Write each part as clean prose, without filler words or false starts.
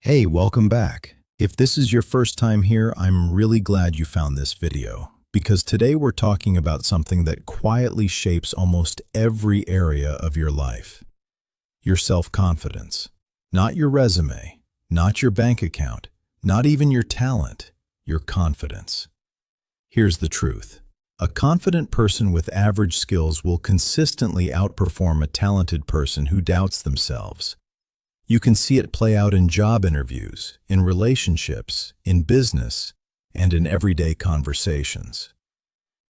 Hey, welcome back. If this is your first time here, I'm really glad you found this video, because today we're talking about something that quietly shapes almost every area of your life. Your self-confidence. Not your resume, not your bank account, not even your talent, your confidence. Here's the truth. A confident person with average skills will consistently outperform a talented person who doubts themselves. You can see it play out in job interviews, in relationships, in business, and in everyday conversations.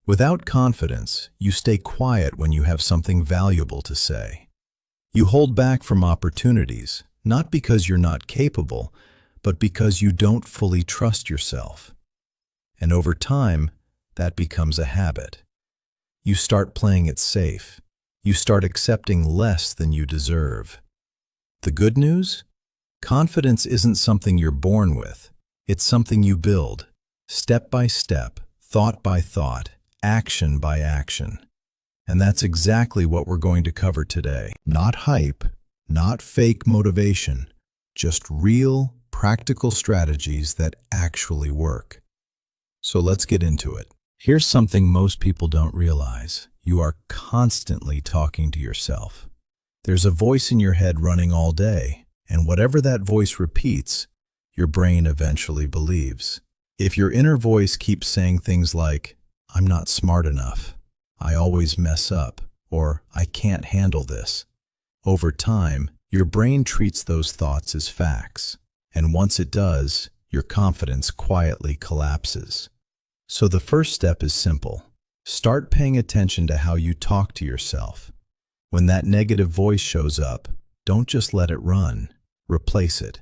Without confidence, you stay quiet when you have something valuable to say. You hold back from opportunities, not because you're not capable, but because you don't fully trust yourself. And over time, that becomes a habit. You start playing it safe. You start accepting less than you deserve. The good news? Confidence isn't something you're born with. It's something you build, step by step, thought by thought, action by action. And that's exactly what we're going to cover today. Not hype, not fake motivation, just real, practical strategies that actually work. So let's get into it. Here's something most people don't realize. You are constantly talking to yourself. There's a voice in your head running all day, and whatever that voice repeats, your brain eventually believes. If your inner voice keeps saying things like, "I'm not smart enough," "I always mess up," or "I can't handle this," over time, your brain treats those thoughts as facts. And once it does, your confidence quietly collapses. So the first step is simple. Start paying attention to how you talk to yourself. When that negative voice shows up, don't just let it run. Replace it.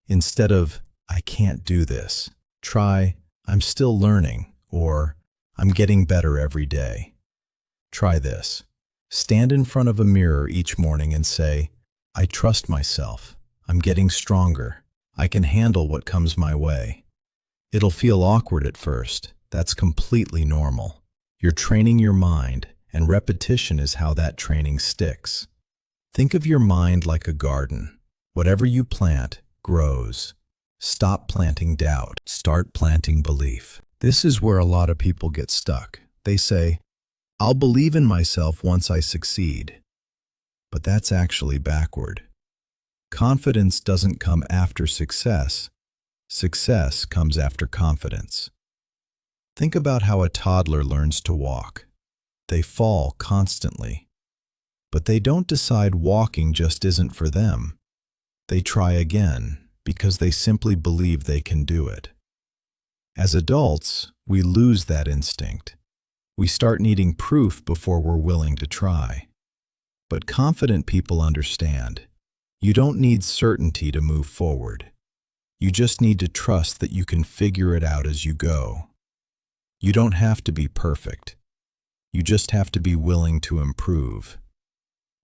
Instead of, "I can't do this," try, "I'm still learning," or "I'm getting better every day." Try this. Stand in front of a mirror each morning and say, "I trust myself. I'm getting stronger. I can handle what comes my way." It'll feel awkward at first. That's completely normal. You're training your mind, and repetition is how that training sticks. Think of your mind like a garden. Whatever you plant grows. Stop planting doubt. Start planting belief. This is where a lot of people get stuck. They say, "I'll believe in myself once I succeed." But that's actually backward. Confidence doesn't come after success. Success comes after confidence. Think about how a toddler learns to walk. They fall constantly. But they don't decide walking just isn't for them. They try again because they simply believe they can do it. As adults, we lose that instinct. We start needing proof before we're willing to try. But confident people understand. You don't need certainty to move forward. You just need to trust that you can figure it out as you go. You don't have to be perfect. You just have to be willing to improve.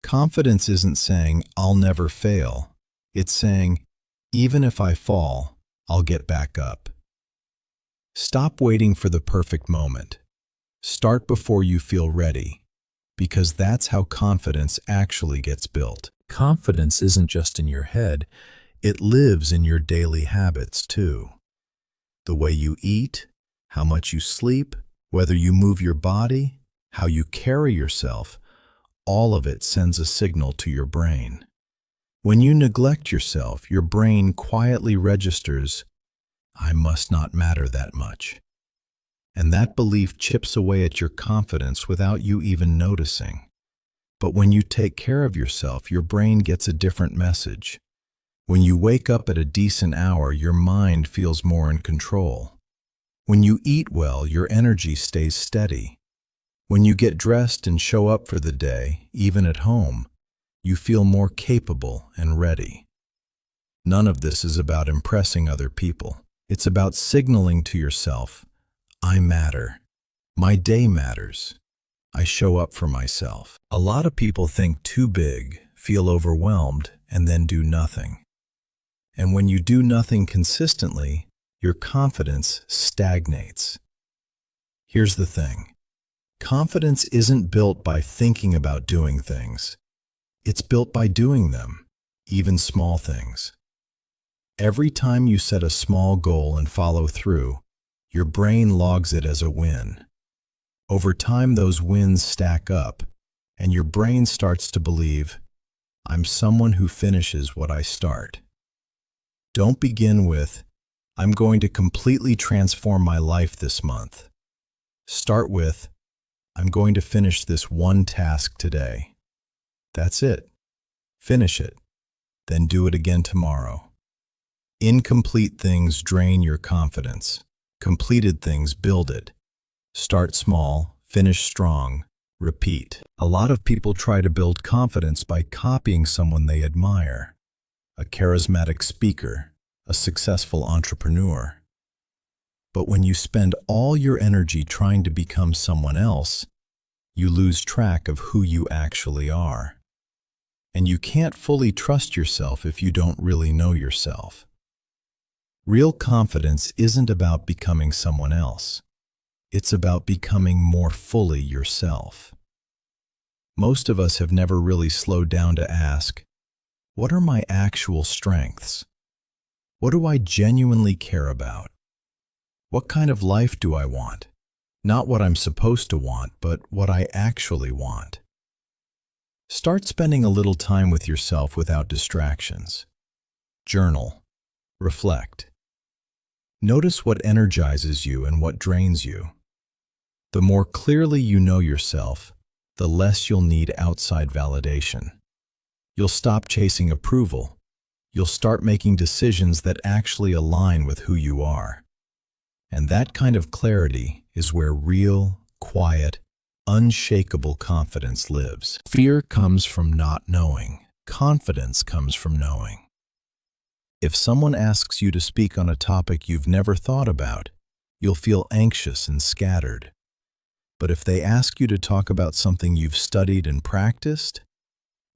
Confidence isn't saying, "I'll never fail." It's saying, "Even if I fall, I'll get back up." Stop waiting for the perfect moment. Start before you feel ready, because that's how confidence actually gets built. Confidence isn't just in your head, it lives in your daily habits too. The way you eat, how much you sleep, whether you move your body, how you carry yourself, all of it sends a signal to your brain. When you neglect yourself, your brain quietly registers, "I must not matter that much." And that belief chips away at your confidence without you even noticing. But when you take care of yourself, your brain gets a different message. When you wake up at a decent hour, your mind feels more in control. When you eat well, your energy stays steady. When you get dressed and show up for the day, even at home, you feel more capable and ready. None of this is about impressing other people. It's about signaling to yourself, "I matter. My day matters. I show up for myself." A lot of people think too big, feel overwhelmed, and then do nothing. And when you do nothing consistently, your confidence stagnates. Here's the thing. Confidence isn't built by thinking about doing things. It's built by doing them, even small things. Every time you set a small goal and follow through, your brain logs it as a win. Over time, those wins stack up, and your brain starts to believe, I'm someone who finishes what I start. Don't begin with, I'm going to completely transform my life this month. Start with, I'm going to finish this one task today. That's it. Finish it. Then do it again tomorrow. Incomplete things drain your confidence. Completed things build it. Start small, finish strong, repeat. A lot of people try to build confidence by copying someone they admire. A charismatic speaker, a successful entrepreneur. But when you spend all your energy trying to become someone else, you lose track of who you actually are. And you can't fully trust yourself if you don't really know yourself. Real confidence isn't about becoming someone else. It's about becoming more fully yourself. Most of us have never really slowed down to ask, what are my actual strengths? What do I genuinely care about? What kind of life do I want? Not what I'm supposed to want, but what I actually want. Start spending a little time with yourself without distractions. Journal. Reflect. Notice what energizes you and what drains you. The more clearly you know yourself, the less you'll need outside validation. You'll stop chasing approval. You'll start making decisions that actually align with who you are. And that kind of clarity is where real, quiet, unshakable confidence lives. Fear comes from not knowing. Confidence comes from knowing. If someone asks you to speak on a topic you've never thought about, you'll feel anxious and scattered. But if they ask you to talk about something you've studied and practiced,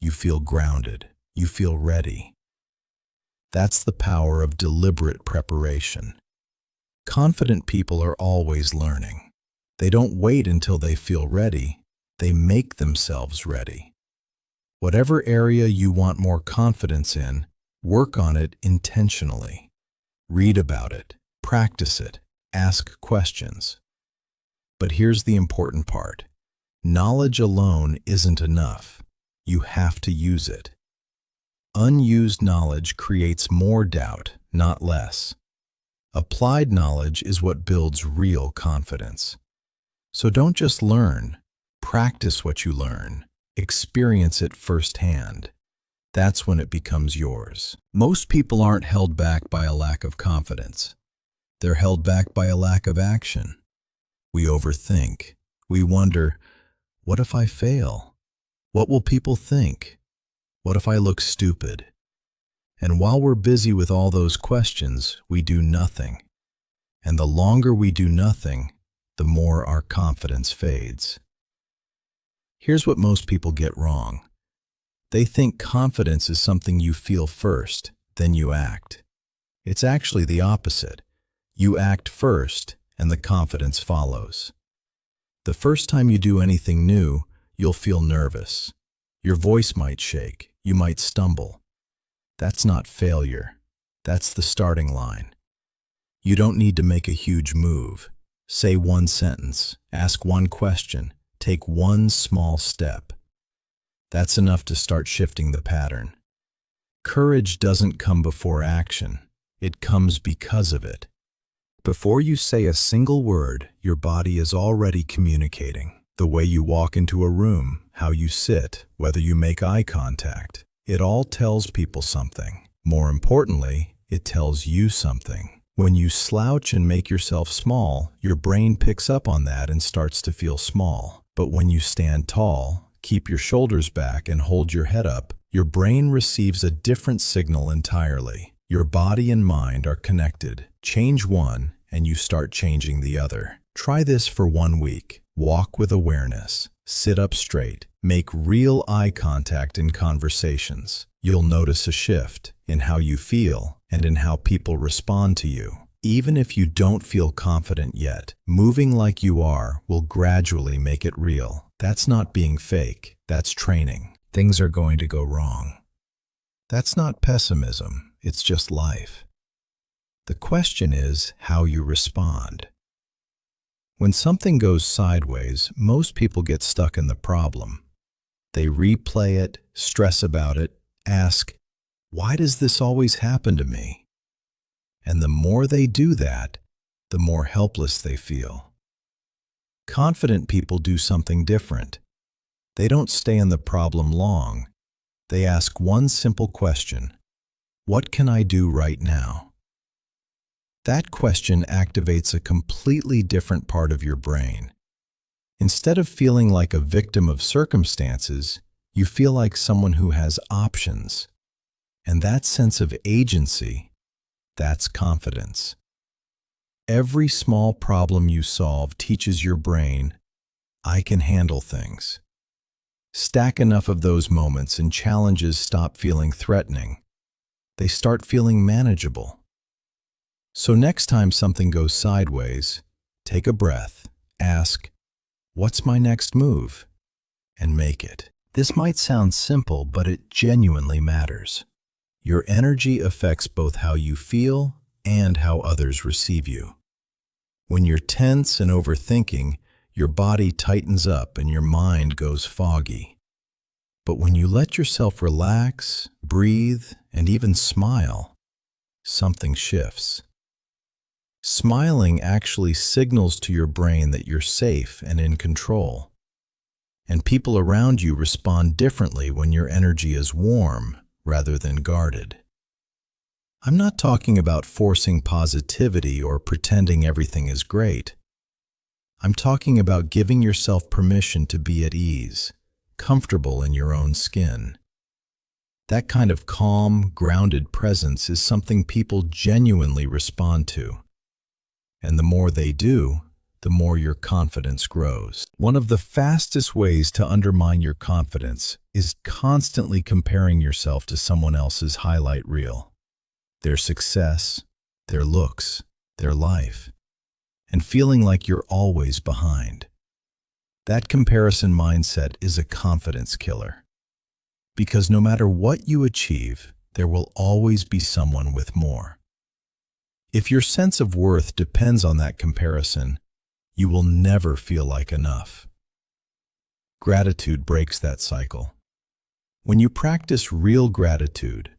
you feel grounded. You feel ready. That's the power of deliberate preparation. Confident people are always learning. They don't wait until they feel ready. They make themselves ready. Whatever area you want more confidence in, work on it intentionally. Read about it, practice it, ask questions. But here's the important part. Knowledge alone isn't enough. You have to use it. Unused knowledge creates more doubt, not less. Applied knowledge is what builds real confidence. So don't just learn. Practice what you learn. Experience it firsthand. That's when it becomes yours. Most people aren't held back by a lack of confidence. They're held back by a lack of action. We overthink. We wonder, what if I fail? What will people think? What if I look stupid? And while we're busy with all those questions, we do nothing. And the longer we do nothing, the more our confidence fades. Here's what most people get wrong. They think confidence is something you feel first, then you act. It's actually the opposite. You act first, and the confidence follows. The first time you do anything new, you'll feel nervous. Your voice might shake. You might stumble. That's not failure. That's the starting line. You don't need to make a huge move. Say one sentence, ask one question, take one small step. That's enough to start shifting the pattern. Courage doesn't come before action. It comes because of it. Before you say a single word, your body is already communicating. The way you walk into a room, how you sit, whether you make eye contact, it all tells people something. More importantly, it tells you something. When you slouch and make yourself small, your brain picks up on that and starts to feel small. But when you stand tall, keep your shoulders back and hold your head up, your brain receives a different signal entirely. Your body and mind are connected. Change one, and you start changing the other. Try this for 1 week. Walk with awareness. Sit up straight. Make real eye contact in conversations. You'll notice a shift in how you feel and in how people respond to you. Even if you don't feel confident yet, moving like you are will gradually make it real. That's not being fake. That's training. Things are going to go wrong. That's not pessimism. It's just life. The question is how you respond. When something goes sideways, most people get stuck in the problem. They replay it, stress about it, ask, "Why does this always happen to me?" And the more they do that, the more helpless they feel. Confident people do something different. They don't stay in the problem long. They ask one simple question: what can I do right now? That question activates a completely different part of your brain. Instead of feeling like a victim of circumstances, you feel like someone who has options. And that sense of agency, that's confidence. Every small problem you solve teaches your brain, I can handle things. Stack enough of those moments and challenges stop feeling threatening. They start feeling manageable. So next time something goes sideways, take a breath, ask, what's my next move? And make it. This might sound simple, but it genuinely matters. Your energy affects both how you feel and how others receive you. When you're tense and overthinking, your body tightens up and your mind goes foggy. But when you let yourself relax, breathe, and even smile, something shifts. Smiling actually signals to your brain that you're safe and in control. And people around you respond differently when your energy is warm rather than guarded. I'm not talking about forcing positivity or pretending everything is great. I'm talking about giving yourself permission to be at ease, comfortable in your own skin. That kind of calm, grounded presence is something people genuinely respond to. And the more they do, the more your confidence grows. One of the fastest ways to undermine your confidence is constantly comparing yourself to someone else's highlight reel. Their success, their looks, their life, and feeling like you're always behind. That comparison mindset is a confidence killer. Because no matter what you achieve, there will always be someone with more. If your sense of worth depends on that comparison, you will never feel like enough. Gratitude breaks that cycle. When you practice real gratitude,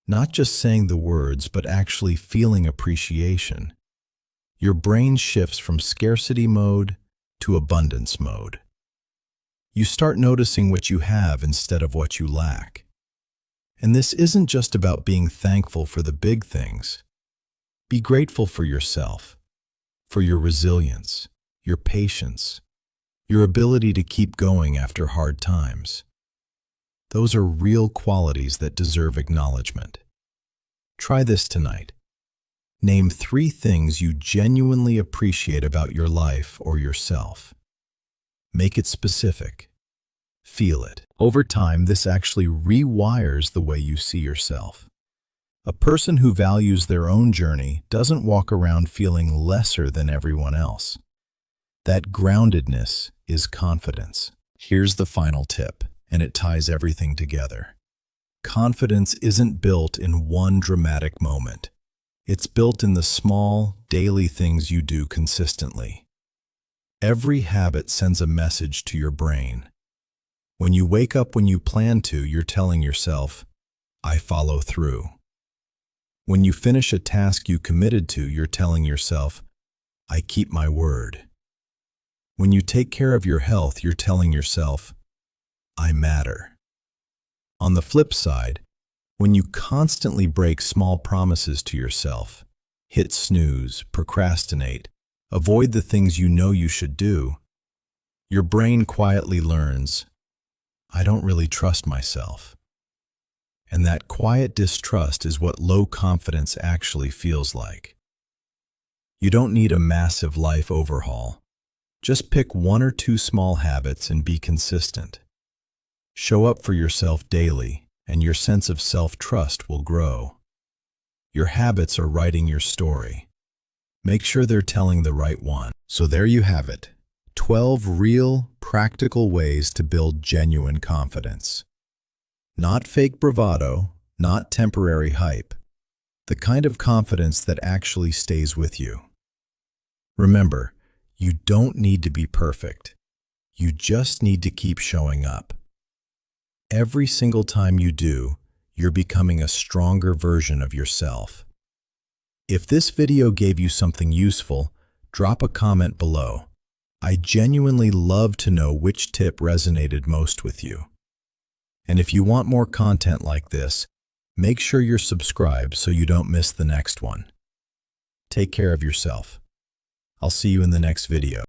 not just saying the words but actually feeling appreciation, your brain shifts from scarcity mode to abundance mode. You start noticing what you have instead of what you lack. And this isn't just about being thankful for the big things. Be grateful for yourself, for your resilience, your patience, your ability to keep going after hard times. Those are real qualities that deserve acknowledgement. Try this tonight. Name 3 things you genuinely appreciate about your life or yourself. Make it specific. Feel it. Over time, this actually rewires the way you see yourself. A person who values their own journey doesn't walk around feeling lesser than everyone else. That groundedness is confidence. Here's the final tip, and it ties everything together. Confidence isn't built in one dramatic moment. It's built in the small, daily things you do consistently. Every habit sends a message to your brain. When you wake up when you plan to, you're telling yourself, I follow through. When you finish a task you committed to, you're telling yourself, I keep my word. When you take care of your health, you're telling yourself, I matter. On the flip side, when you constantly break small promises to yourself, hit snooze, procrastinate, avoid the things you know you should do, your brain quietly learns, I don't really trust myself. And that quiet distrust is what low confidence actually feels like. You don't need a massive life overhaul. Just pick 1 or 2 small habits and be consistent. Show up for yourself daily, and your sense of self-trust will grow. Your habits are writing your story. Make sure they're telling the right one. So there you have it. 12 real, practical ways to build genuine confidence. Not fake bravado, not temporary hype. the kind of confidence that actually stays with you. Remember, you don't need to be perfect. You just need to keep showing up. Every single time you do, you're becoming a stronger version of yourself. If this video gave you something useful, drop a comment below. I genuinely love to know which tip resonated most with you. And if you want more content like this, make sure you're subscribed so you don't miss the next one. Take care of yourself. I'll see you in the next video.